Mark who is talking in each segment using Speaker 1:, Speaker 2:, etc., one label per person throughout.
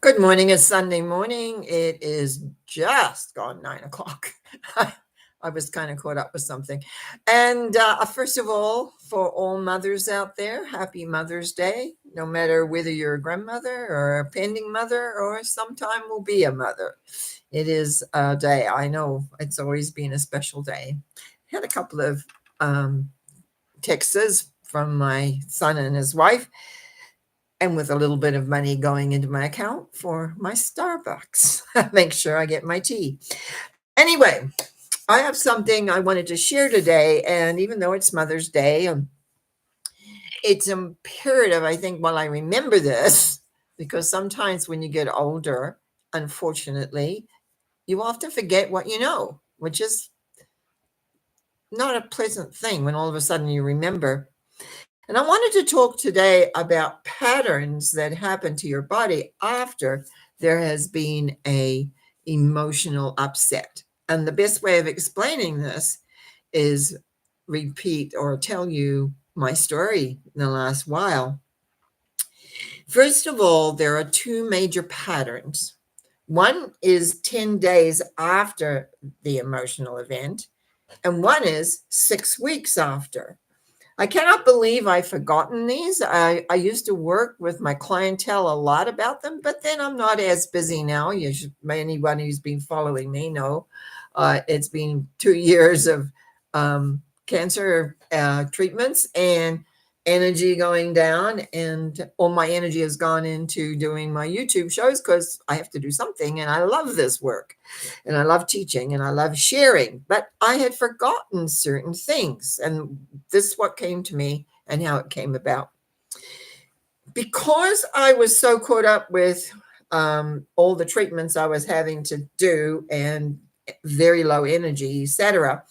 Speaker 1: Good morning. It's Sunday morning. It is just gone 9 o'clock. I was kind of caught up with something. And first of all, for all mothers out there, happy Mother's Day, no matter whether you're a grandmother or a pending mother or sometime will be a mother. It is a day. I know it's always been a special day. Had a couple of texts from my son and his wife, and with a little bit of money going into my account for my Starbucks. Make sure I get my tea. Anyway, I have something I wanted to share today, and even though it's Mother's Day, it's imperative, I think, while I remember this, because sometimes when you get older, unfortunately, you often forget what you know, which is not a pleasant thing when all of a sudden you remember. And I wanted to talk today about patterns that happen to your body after there has been a emotional upset. And the best way of explaining this is repeat or tell you my story in the last while. First of all, there are two major patterns. One is 10 days after the emotional event, and one is 6 weeks after. I cannot believe I've forgotten these. I used to work with my clientele a lot about them, but then I'm not as busy now. Anyone who's been following me know it's been 2 years of cancer treatments and energy going down, and all my energy has gone into doing my YouTube shows because I have to do something, and I love this work and I love teaching and I love sharing, but I had forgotten certain things, and this is what came to me and how it came about. Because I was so caught up with all the treatments I was having to do and very low energy, etc.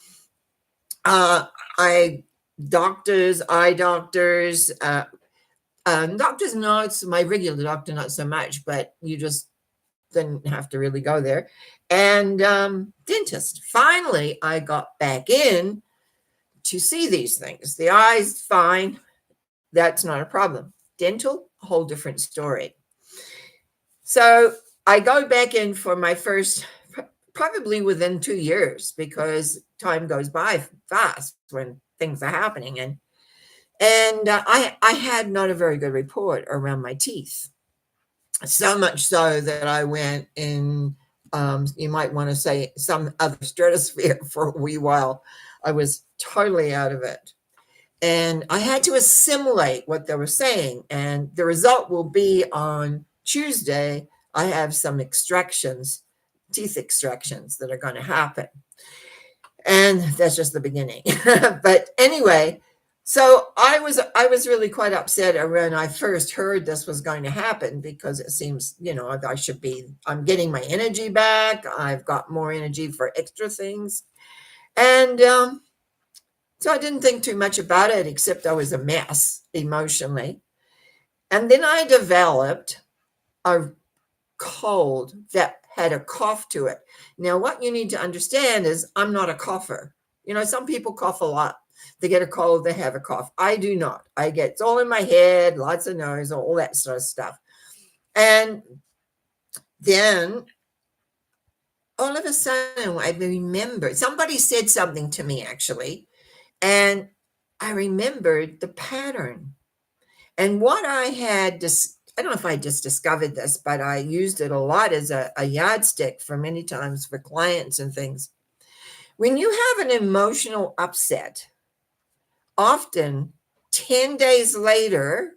Speaker 1: Eye doctors, doctors notes, my regular doctor not so much, but you just didn't have to really go there. And dentist. Finally, I got back in to see these things. The eyes, fine. That's not a problem. Dental, a whole different story. So I go back in for my first, probably within 2 years, because time goes by fast when things are happening. And I had not a very good report around my teeth. So much so that I went in, you might want to say, some other stratosphere for a wee while. I was totally out of it. And I had to assimilate what they were saying. And the result will be on Tuesday. I have some extractions, teeth extractions that are going to happen. And that's just the beginning. But anyway, so I was really quite upset when I first heard this was going to happen, because it seems, I'm getting my energy back. I've got more energy for extra things. And so I didn't think too much about it, except I was a mess emotionally. And then I developed a cold that had a cough to it. Now, what you need to understand is I'm not a cougher. Some people cough a lot. They get a cold, they have a cough. I do not. It's all in my head, lots of noise, all that sort of stuff. And then all of a sudden, I remembered, somebody said something to me actually, and I remembered the pattern. And what I had, I don't know if I just discovered this, but I used it a lot as a yardstick for many times for clients and things. When you have an emotional upset, often 10 days later,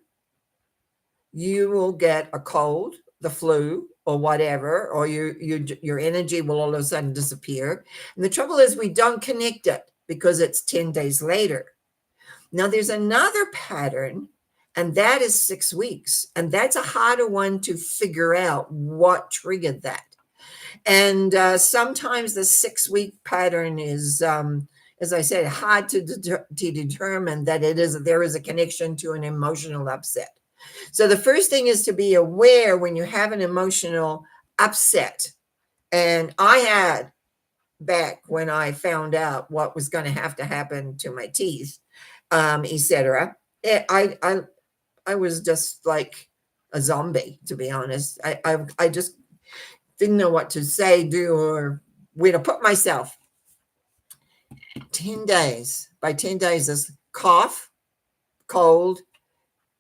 Speaker 1: you will get a cold, the flu, or whatever, or your energy will all of a sudden disappear. And the trouble is we don't connect it because it's 10 days later. Now, there's another pattern, and that is 6 weeks. And that's a harder one to figure out what triggered that. And sometimes the 6-week pattern is, as I said, hard to determine that there is a connection to an emotional upset. So the first thing is to be aware when you have an emotional upset. And I had, back when I found out what was going to have to happen to my teeth, etc. I was just like a zombie, to be honest. I just didn't know what to say, do, or where to put myself. 10 days. By 10 days, this cough, cold,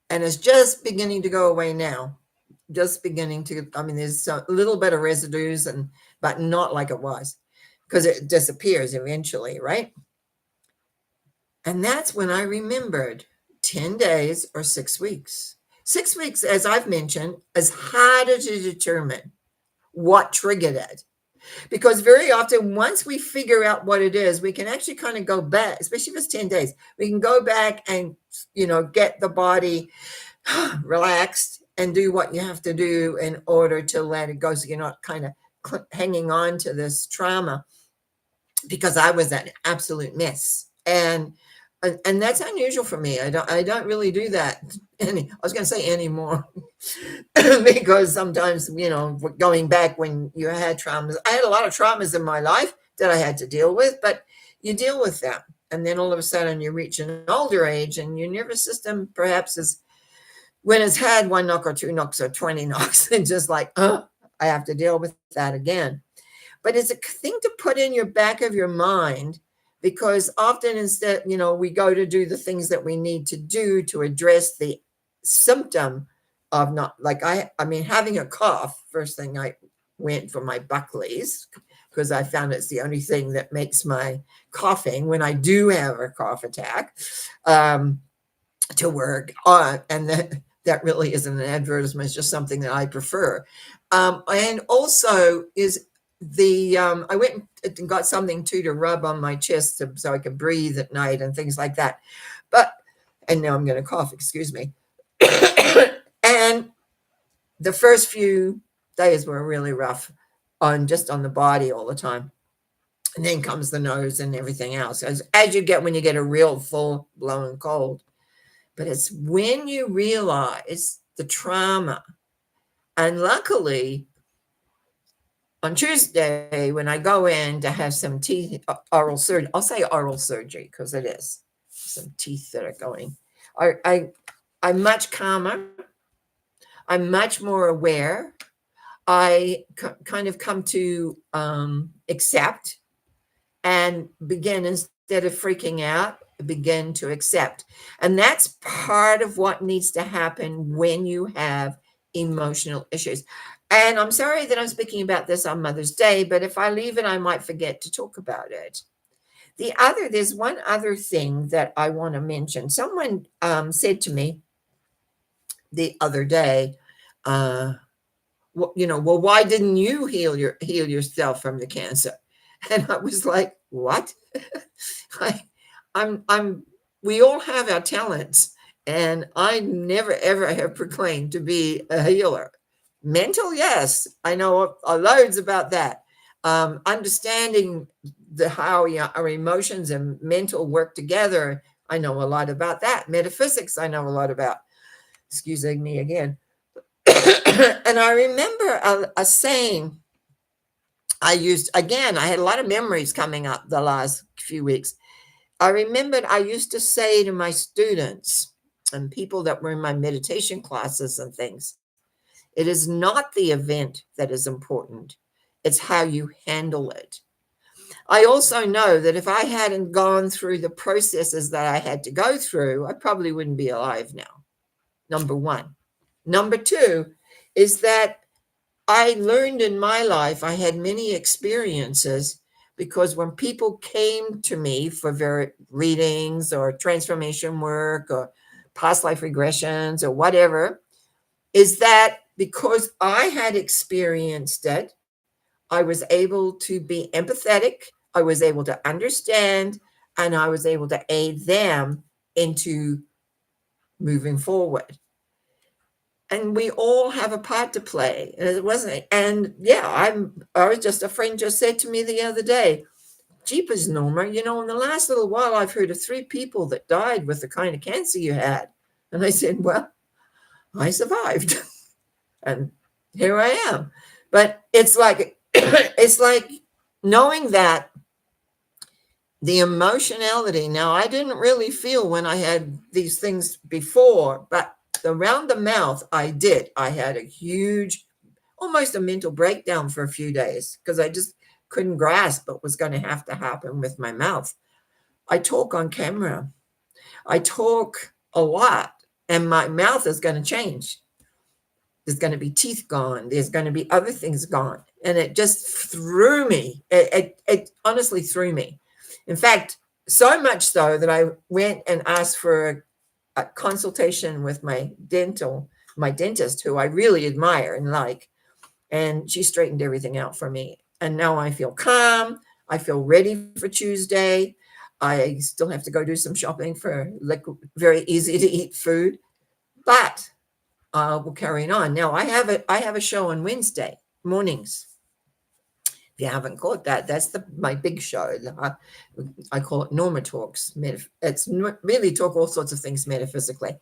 Speaker 1: and it's just beginning to go away now. Just beginning to, I mean, there's a little bit of residues, but not like it was, because it disappears eventually, right? And that's when I remembered 10 days or 6 weeks. 6 weeks, as I've mentioned, is harder to determine what triggered it. Because very often, once we figure out what it is, we can actually kind of go back, especially if it's 10 days, we can go back and, get the body relaxed and do what you have to do in order to let it go, so you're not kind of hanging on to this trauma. Because I was an absolute mess, and that's unusual for me. I don't really do that I was going to say anymore. Because sometimes, going back when you had traumas, I had a lot of traumas in my life that I had to deal with, but you deal with them, and then all of a sudden you reach an older age, and your nervous system perhaps is, when it's had 1 knock or 2 knocks or 20 knocks, and just like, I have to deal with that again. But it's a thing to put in your back of your mind, because often, instead, we go to do the things that we need to do to address the symptom of, not like, I mean, having a cough. First thing, I went for my Buckley's, because I found it's the only thing that makes my coughing, when I do have a cough attack, to work. And that really isn't an advertisement. It's just something that I prefer. And also is I went and got something to rub on my chest, so I could breathe at night and things like that. And now I'm going to cough, excuse me. And the first few days were really rough just on the body all the time. And then comes the nose and everything else, as you get when you get a real full blown cold. But it's when you realize the trauma. And luckily, on Tuesday, when I go in to have some teeth, oral surgery, I'll say oral surgery because it is some teeth that are going. I'm much calmer. I'm much more aware. I kind of come to accept, and begin, instead of freaking out, begin to accept. And that's part of what needs to happen when you have emotional issues. And I'm sorry that I'm speaking about this on Mother's Day, but if I leave it, I might forget to talk about it. There's one other thing that I want to mention. Someone said to me the other day, well, why didn't you heal yourself from the cancer? And I was like, what? We all have our talents, and I never ever have proclaimed to be a healer. Mental, yes, I know loads about that. Understanding how our emotions and mental work together, I know a lot about that. Metaphysics, I know a lot about. Excuse me again. And I remember a saying I used, again, I had a lot of memories coming up the last few weeks. I remembered I used to say to my students and people that were in my meditation classes and things, it is not the event that is important. It's how you handle it. I also know that if I hadn't gone through the processes that I had to go through, I probably wouldn't be alive now. Number one. Number two is that I learned in my life, I had many experiences, because when people came to me for readings or transformation work or past life regressions or whatever, is that because I had experienced it, I was able to be empathetic, I was able to understand, and I was able to aid them into moving forward. And we all have a part to play. And it wasn't, and yeah, I was just, a friend just said to me the other day, jeepers, Norma, in the last little while, I've heard of 3 people that died with the kind of cancer you had. And I said, well, I survived. And here I am. But it's like knowing that the emotionality. Now, I didn't really feel when I had these things before, but around the mouth, I did. I had a huge, almost a mental breakdown for a few days because I just couldn't grasp what was going to have to happen with my mouth. I talk on camera. I talk a lot, and my mouth is going to change. There's going to be teeth gone. There's going to be other things gone. And it just threw me. It honestly threw me. In fact, so much so that I went and asked for a consultation with my dentist, who I really admire and like. And she straightened everything out for me. And now I feel calm. I feel ready for Tuesday. I still have to go do some shopping for very easy to eat food, but we'll carry on. Now I have a show on Wednesday mornings. If you haven't caught that, that's my big show. I call it Norma Talks. It's really talk all sorts of things metaphysically.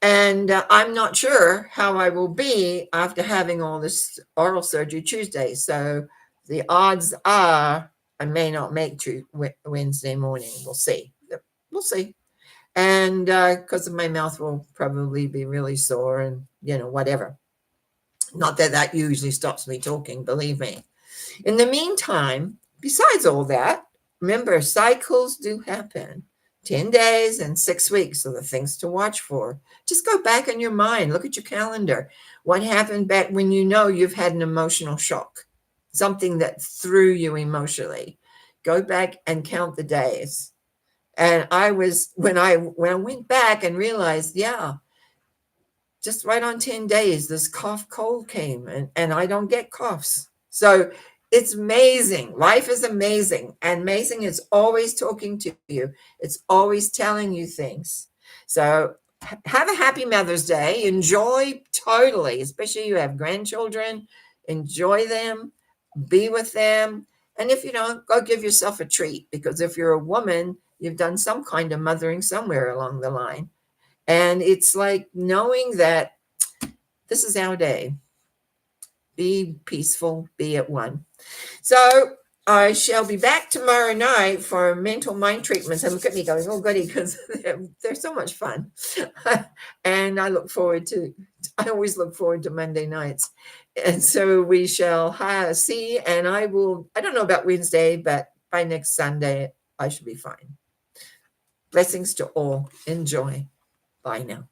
Speaker 1: And I'm not sure how I will be after having all this oral surgery Tuesday. So the odds are I may not make Wednesday morning. We'll see. We'll see. And because my mouth will probably be really sore and, whatever. Not that usually stops me talking, believe me. In the meantime, besides all that, remember, cycles do happen. 10 days and 6 weeks are the things to watch for. Just go back in your mind. Look at your calendar. What happened back when you've had an emotional shock, something that threw you emotionally. Go back and count the days. And when I went back and realized, just right on 10 days, this cold came, and I don't get coughs. So it's amazing. Life is amazing. And amazing is always talking to you. It's always telling you things. So have a happy Mother's Day. Enjoy totally, especially you have grandchildren. Enjoy them. Be with them. And if you don't, go give yourself a treat, because if you're a woman, you've done some kind of mothering somewhere along the line. And it's like knowing that this is our day. Be peaceful, be at one. So I shall be back tomorrow night for mental mind treatments. And look at me going, oh, goody, because they're so much fun. And I always look forward to Monday nights. And so we shall see. And I don't know about Wednesday, but by next Sunday, I should be fine. Blessings to all. Enjoy. Bye now.